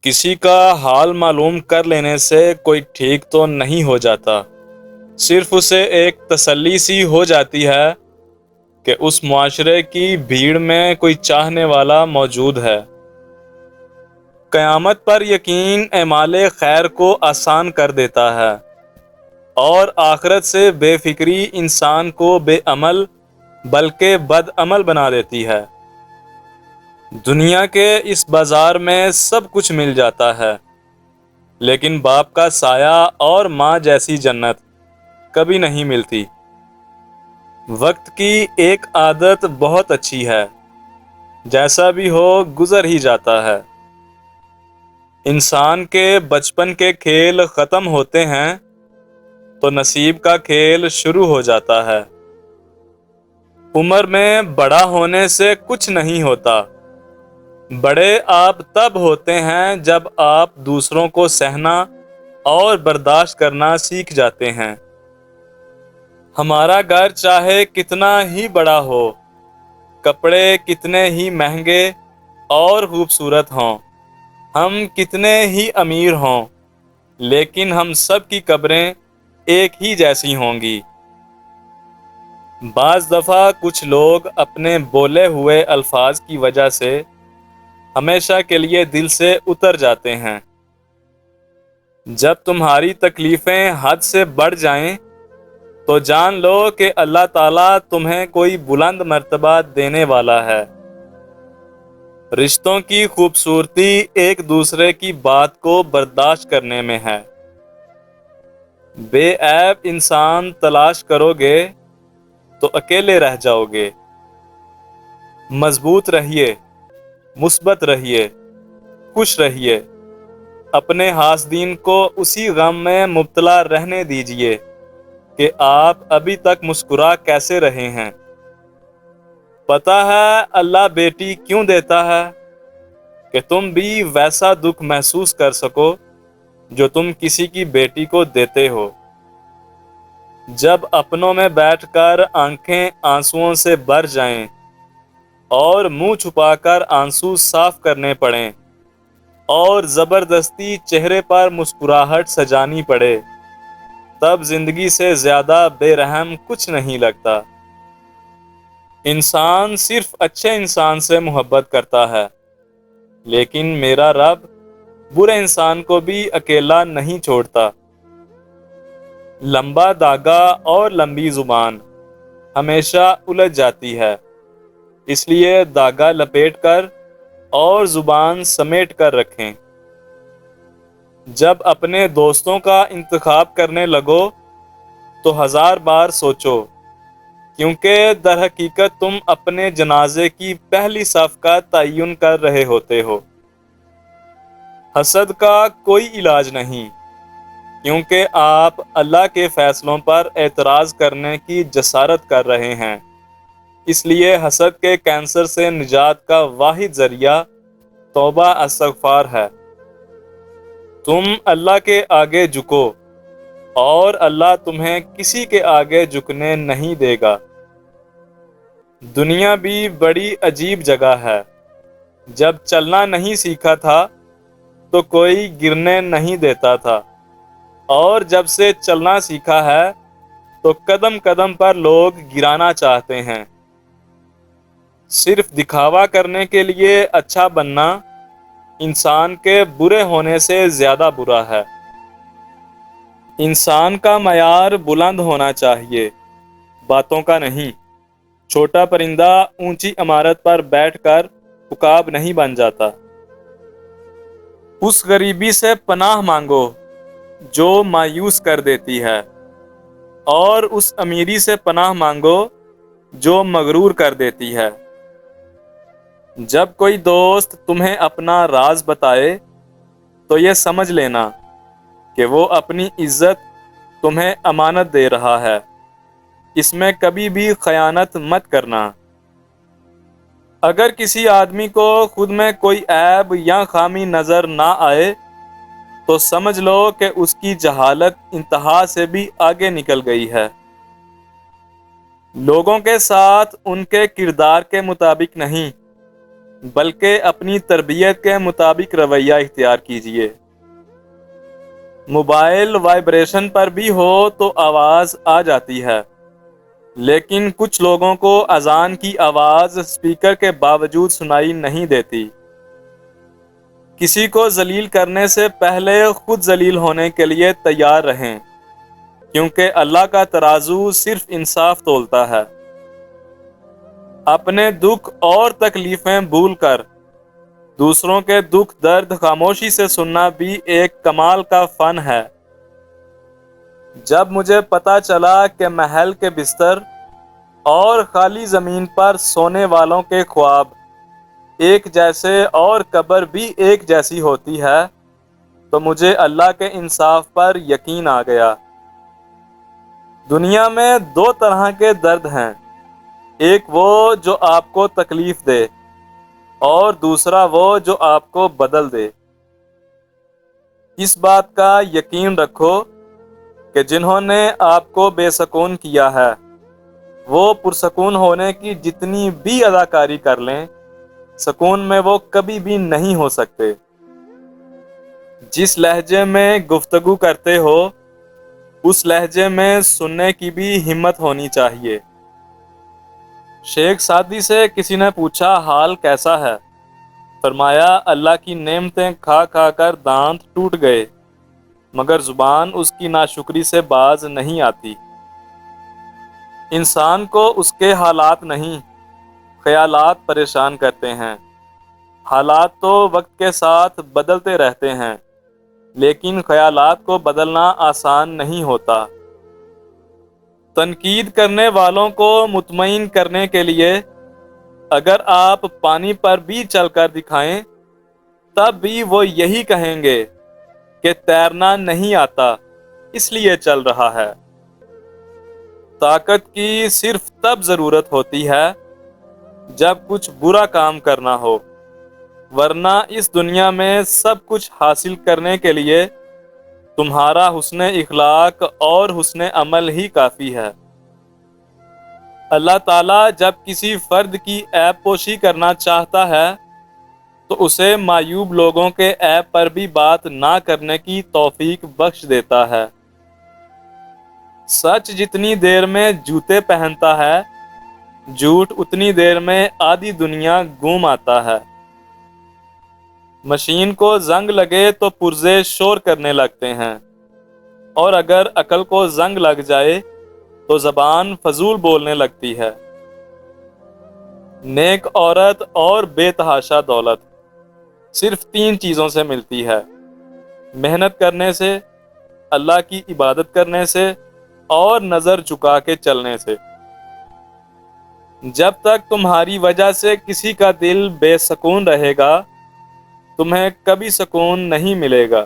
کسی کا حال معلوم کر لینے سے کوئی ٹھیک تو نہیں ہو جاتا، صرف اسے ایک تسلی سی ہو جاتی ہے کہ اس معاشرے کی بھیڑ میں کوئی چاہنے والا موجود ہے۔ قیامت پر یقین اعمال خیر کو آسان کر دیتا ہے اور آخرت سے بے فکری انسان کو بے عمل بلکہ بد عمل بنا دیتی ہے۔ دنیا کے اس بازار میں سب کچھ مل جاتا ہے، لیکن باپ کا سایہ اور ماں جیسی جنت کبھی نہیں ملتی۔ وقت کی ایک عادت بہت اچھی ہے، جیسا بھی ہو گزر ہی جاتا ہے۔ انسان کے بچپن کے کھیل ختم ہوتے ہیں تو نصیب کا کھیل شروع ہو جاتا ہے۔ عمر میں بڑا ہونے سے کچھ نہیں ہوتا، بڑے آپ تب ہوتے ہیں جب آپ دوسروں کو سہنا اور برداشت کرنا سیکھ جاتے ہیں۔ ہمارا گھر چاہے کتنا ہی بڑا ہو، کپڑے کتنے ہی مہنگے اور خوبصورت ہوں، ہم کتنے ہی امیر ہوں، لیکن ہم سب کی قبریں ایک ہی جیسی ہوں گی۔ بعض دفعہ کچھ لوگ اپنے بولے ہوئے الفاظ کی وجہ سے ہمیشہ کے لیے دل سے اتر جاتے ہیں۔ جب تمہاری تکلیفیں حد سے بڑھ جائیں تو جان لو کہ اللہ تعالیٰ تمہیں کوئی بلند مرتبہ دینے والا ہے۔ رشتوں کی خوبصورتی ایک دوسرے کی بات کو برداشت کرنے میں ہے۔ بے عیب انسان تلاش کرو گے تو اکیلے رہ جاؤ گے۔ مضبوط رہیے، مثبت رہیے، خوش رہیے، اپنے حاسدین کو اسی غم میں مبتلا رہنے دیجیے کہ آپ ابھی تک مسکرا کیسے رہے ہیں۔ پتہ ہے اللہ بیٹی کیوں دیتا ہے؟ کہ تم بھی ویسا دکھ محسوس کر سکو جو تم کسی کی بیٹی کو دیتے ہو۔ جب اپنوں میں بیٹھ کر آنکھیں آنسوؤں سے بھر جائیں اور منہ چھپا کر آنسو صاف کرنے پڑیں اور زبردستی چہرے پر مسکراہٹ سجانی پڑے، تب زندگی سے زیادہ بے رحم کچھ نہیں لگتا۔ انسان صرف اچھے انسان سے محبت کرتا ہے، لیکن میرا رب برے انسان کو بھی اکیلا نہیں چھوڑتا۔ لمبا دھاگا اور لمبی زبان ہمیشہ الجھ جاتی ہے، اس لیے دھاگا لپیٹ کر اور زبان سمیٹ کر رکھیں۔ جب اپنے دوستوں کا انتخاب کرنے لگو تو 1000 بار سوچو، کیونکہ در حقیقت تم اپنے جنازے کی پہلی صف کا تعین کر رہے ہوتے ہو۔ حسد کا کوئی علاج نہیں، کیونکہ آپ اللہ کے فیصلوں پر اعتراض کرنے کی جسارت کر رہے ہیں۔ اس لیے حسد کے کینسر سے نجات کا واحد ذریعہ توبہ استغفار ہے۔ تم اللہ کے آگے جھکو اور اللہ تمہیں کسی کے آگے جھکنے نہیں دے گا۔ دنیا بھی بڑی عجیب جگہ ہے۔ جب چلنا نہیں سیکھا تھا تو کوئی گرنے نہیں دیتا تھا، اور جب سے چلنا سیکھا ہے تو قدم قدم پر لوگ گرانا چاہتے ہیں۔ صرف دکھاوا کرنے کے لیے اچھا بننا انسان کے برے ہونے سے زیادہ برا ہے۔ انسان کا معیار بلند ہونا چاہیے، باتوں کا نہیں۔ چھوٹا پرندہ اونچی عمارت پر بیٹھ کر عقاب نہیں بن جاتا۔ اس غریبی سے پناہ مانگو جو مایوس کر دیتی ہے، اور اس امیری سے پناہ مانگو جو مغرور کر دیتی ہے۔ جب کوئی دوست تمہیں اپنا راز بتائے تو یہ سمجھ لینا کہ وہ اپنی عزت تمہیں امانت دے رہا ہے، اس میں کبھی بھی خیانت مت کرنا۔ اگر کسی آدمی کو خود میں کوئی عیب یا خامی نظر نہ آئے تو سمجھ لو کہ اس کی جہالت انتہا سے بھی آگے نکل گئی ہے۔ لوگوں کے ساتھ ان کے کردار کے مطابق نہیں، بلکہ اپنی تربیت کے مطابق رویہ اختیار کیجیے۔ موبائل وائبریشن پر بھی ہو تو آواز آ جاتی ہے، لیکن کچھ لوگوں کو اذان کی آواز اسپیکر کے باوجود سنائی نہیں دیتی۔ کسی کو ذلیل کرنے سے پہلے خود ذلیل ہونے کے لیے تیار رہیں، کیونکہ اللہ کا ترازو صرف انصاف تولتا ہے۔ اپنے دکھ اور تکلیفیں بھول کر دوسروں کے دکھ درد خاموشی سے سننا بھی ایک کمال کا فن ہے۔ جب مجھے پتہ چلا کہ محل کے بستر اور خالی زمین پر سونے والوں کے خواب ایک جیسے اور قبر بھی ایک جیسی ہوتی ہے، تو مجھے اللہ کے انصاف پر یقین آ گیا۔ دنیا میں دو طرح کے درد ہیں، ایک وہ جو آپ کو تکلیف دے اور دوسرا وہ جو آپ کو بدل دے۔ اس بات کا یقین رکھو کہ جنہوں نے آپ کو بے سکون کیا ہے وہ پرسکون ہونے کی جتنی بھی اداکاری کر لیں، سکون میں وہ کبھی بھی نہیں ہو سکتے۔ جس لہجے میں گفتگو کرتے ہو اس لہجے میں سننے کی بھی ہمت ہونی چاہیے۔ شیخ سعدی سے کسی نے پوچھا حال کیسا ہے؟ فرمایا اللہ کی نعمتیں کھا کھا کر دانت ٹوٹ گئے، مگر زبان اس کی ناشکری سے باز نہیں آتی۔ انسان کو اس کے حالات نہیں، خیالات پریشان کرتے ہیں۔ حالات تو وقت کے ساتھ بدلتے رہتے ہیں، لیکن خیالات کو بدلنا آسان نہیں ہوتا۔ تنقید کرنے والوں کو مطمئن کرنے کے لیے اگر آپ پانی پر بھی چل کر دکھائیں تب بھی وہ یہی کہیں گے کہ تیرنا نہیں آتا اس لیے چل رہا ہے۔ طاقت کی صرف تب ضرورت ہوتی ہے جب کچھ برا کام کرنا ہو، ورنہ اس دنیا میں سب کچھ حاصل کرنے کے لیے تمہارا حسن اخلاق اور حسن عمل ہی کافی ہے۔ اللہ تعالیٰ جب کسی فرد کی عیب پوشی کرنا چاہتا ہے تو اسے معیوب لوگوں کے عیب پر بھی بات نہ کرنے کی توفیق بخش دیتا ہے۔ سچ جتنی دیر میں جوتے پہنتا ہے، جھوٹ اتنی دیر میں آدھی دنیا گم آتا ہے۔ مشین کو زنگ لگے تو پرزے شور کرنے لگتے ہیں، اور اگر عقل کو زنگ لگ جائے تو زبان فضول بولنے لگتی ہے۔ نیک عورت اور بے تحاشا دولت صرف تین چیزوں سے ملتی ہے: محنت کرنے سے، اللہ کی عبادت کرنے سے اور نظر جھکا کے چلنے سے۔ جب تک تمہاری وجہ سے کسی کا دل بے سکون رہے گا تمہیں کبھی سکون نہیں ملے گا۔